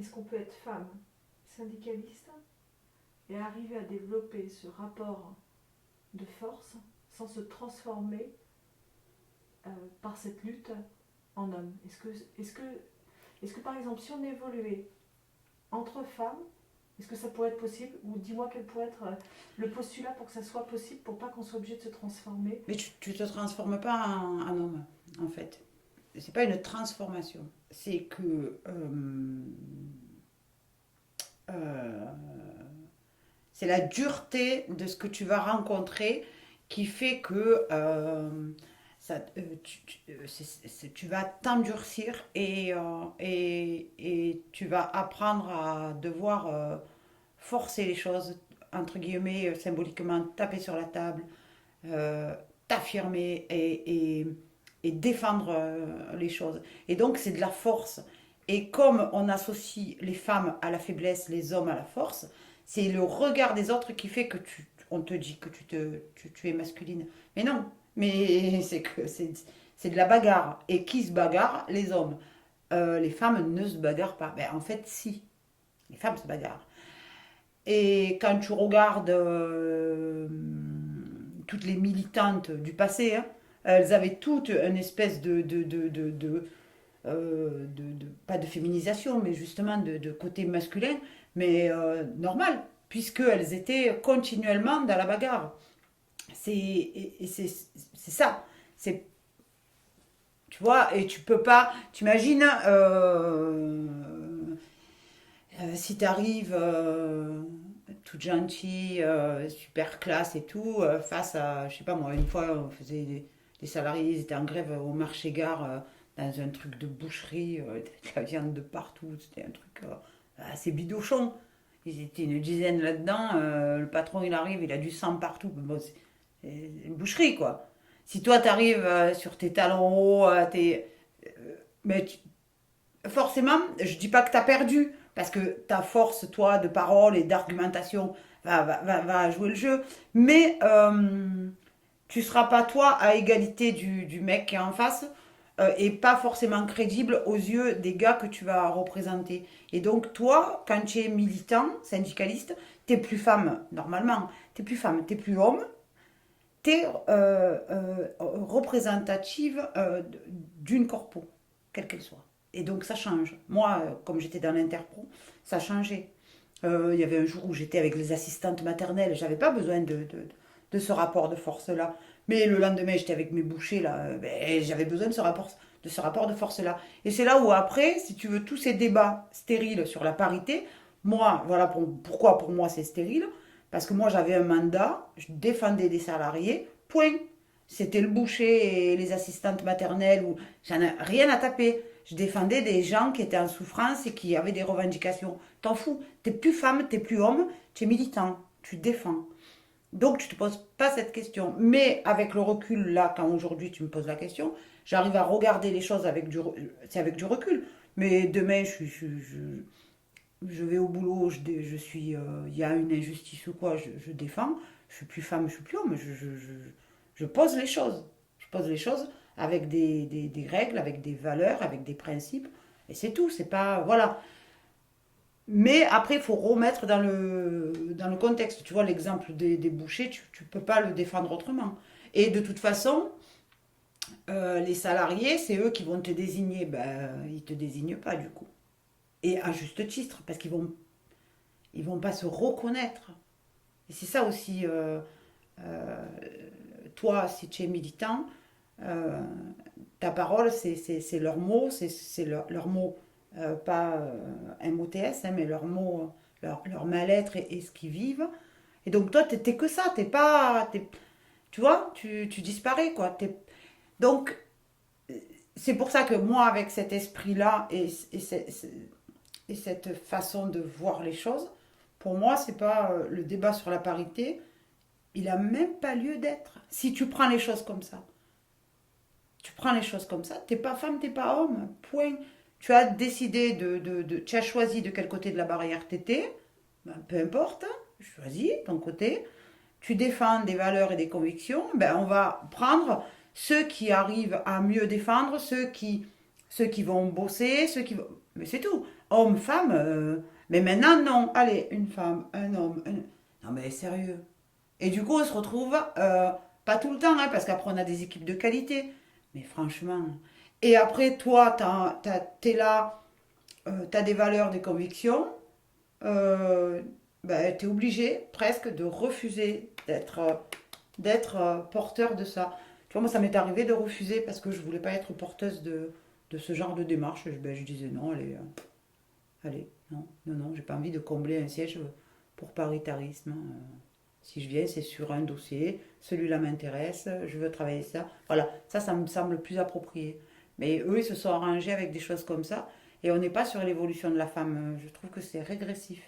est-ce qu'on peut être femme syndicaliste et arriver à développer ce rapport de force sans se transformer par cette lutte en homme? Est-ce que par exemple, si on évoluait entre femmes, est-ce que ça pourrait être possible? Ou dis-moi quel pourrait être le postulat pour que ça soit possible, pour pas qu'on soit obligé de se transformer? Mais tu te transformes pas en homme, en fait. C'est pas une transformation. C'est que euh, c'est la dureté de ce que tu vas rencontrer qui fait que tu vas t'endurcir et tu vas apprendre à devoir forcer les choses, entre guillemets, symboliquement, taper sur la table, euh, t'affirmer et défendre les choses. Et donc, c'est de la force. Et comme on associe les femmes à la faiblesse, les hommes à la force, c'est le regard des autres qui fait que on te dit que tu es masculine. Mais non, mais c'est de la bagarre. Et qui se bagarre? Les hommes. Les femmes ne se bagarrent pas. Ben, en fait, si. Les femmes se bagarrent. Et quand tu regardes toutes les militantes du passé, hein, elles avaient toutes une espèce pas de féminisation, mais justement de côté masculin, mais normal, puisqu'elles étaient continuellement dans la bagarre. C'est ça. C'est, tu vois, et tu peux pas, t'imagines, si t'arrives toute gentille, super classe et tout, face à, je sais pas moi, une fois on faisait des salariés, ils étaient en grève au marché-gare dans un truc de boucherie, de la viande de partout, c'était un truc assez bidochon. Ils étaient une dizaine là-dedans, le patron il arrive, il a du sang partout, bon, c'est une boucherie quoi. Si toi t'arrives sur tes talons hauts, mais forcément, je dis pas que tu as perdu, parce que ta force, toi, de parole et d'argumentation va jouer le jeu, mais tu seras pas, toi, à égalité du mec qui est en face, et pas forcément crédible aux yeux des gars que tu vas représenter. Et donc, toi, quand tu es militant, syndicaliste, t'es plus femme, normalement, t'es plus femme, t'es plus homme, t'es représentative d'une corpo, quelle qu'elle soit. Et donc ça change. Moi, comme j'étais dans l'interpro, ça changeait. Il y avait un jour où j'étais avec les assistantes maternelles, j'avais pas besoin de ce rapport de force-là. Mais le lendemain, j'étais avec mes bouchers, là, ben, j'avais besoin de ce rapport de force-là. Et c'est là où après, si tu veux, tous ces débats stériles sur la parité, moi, voilà pourquoi pour moi c'est stérile, parce que moi j'avais un mandat, je défendais des salariés, point. C'était le boucher et les assistantes maternelles, où j'en ai rien à taper. Je défendais des gens qui étaient en souffrance et qui avaient des revendications. T'en fous, t'es plus femme, t'es plus homme, tu es militant, tu défends. Donc tu te poses pas cette question. Mais avec le recul, là, quand aujourd'hui tu me poses la question, j'arrive à regarder les choses c'est avec du recul. Mais demain, je vais au boulot, je suis, il y a une injustice ou quoi, je défends. Je suis plus femme, je suis plus homme. Je pose les choses. Je pose les choses avec des règles, avec des valeurs, avec des principes. Et c'est tout. C'est pas. Voilà. Mais après, il faut remettre dans le contexte. Tu vois, l'exemple des bouchers, tu peux pas le défendre autrement. Et de toute façon, les salariés, c'est eux qui vont te désigner. Ben, ils te désignent pas du coup. Et à juste titre, parce ils vont pas se reconnaître. Et c'est ça aussi, euh, toi, si tu es militant, euh, ta parole, c'est leur mot, c'est leur mot, pas MOTS, hein, mais leur mot, leur mal-être et ce qu'ils vivent. Et donc toi, t'es que ça, t'es pas, tu vois, tu disparais, quoi. Donc, c'est pour ça que moi, avec cet esprit-là et cette façon de voir les choses, pour moi, c'est pas le débat sur la parité, il a même pas lieu d'être. Si tu prends les choses comme ça, tu prends les choses comme ça, t'es pas femme, t'es pas homme, point. Tu as décidé tu as choisi de quel côté de la barrière t'étais, ben, peu importe, choisis ton côté. Tu défends des valeurs et des convictions, ben on va prendre ceux qui arrivent à mieux défendre, ceux qui vont bosser, ceux qui vont... Mais c'est tout. Homme, femme. Mais maintenant, non. Allez, une femme, un homme. Non, mais sérieux. Et du coup, on se retrouve, pas tout le temps, hein, parce qu'après, on a des équipes de qualité. Mais franchement. Et après, toi, t'es là, t'as des valeurs, des convictions. Ben, t'es obligé presque de refuser d'être porteur de ça. Tu vois, moi, ça m'est arrivé de refuser parce que je voulais pas être porteuse de ce genre de démarche. Ben, je disais non, allez, allez, non, non, non, j'ai pas envie de combler un siège pour paritarisme. Si je viens, c'est sur un dossier, celui-là m'intéresse, je veux travailler ça. Voilà, ça me semble plus approprié. Mais eux, ils se sont arrangés avec des choses comme ça, et on n'est pas sur l'évolution de la femme. Je trouve que c'est régressif.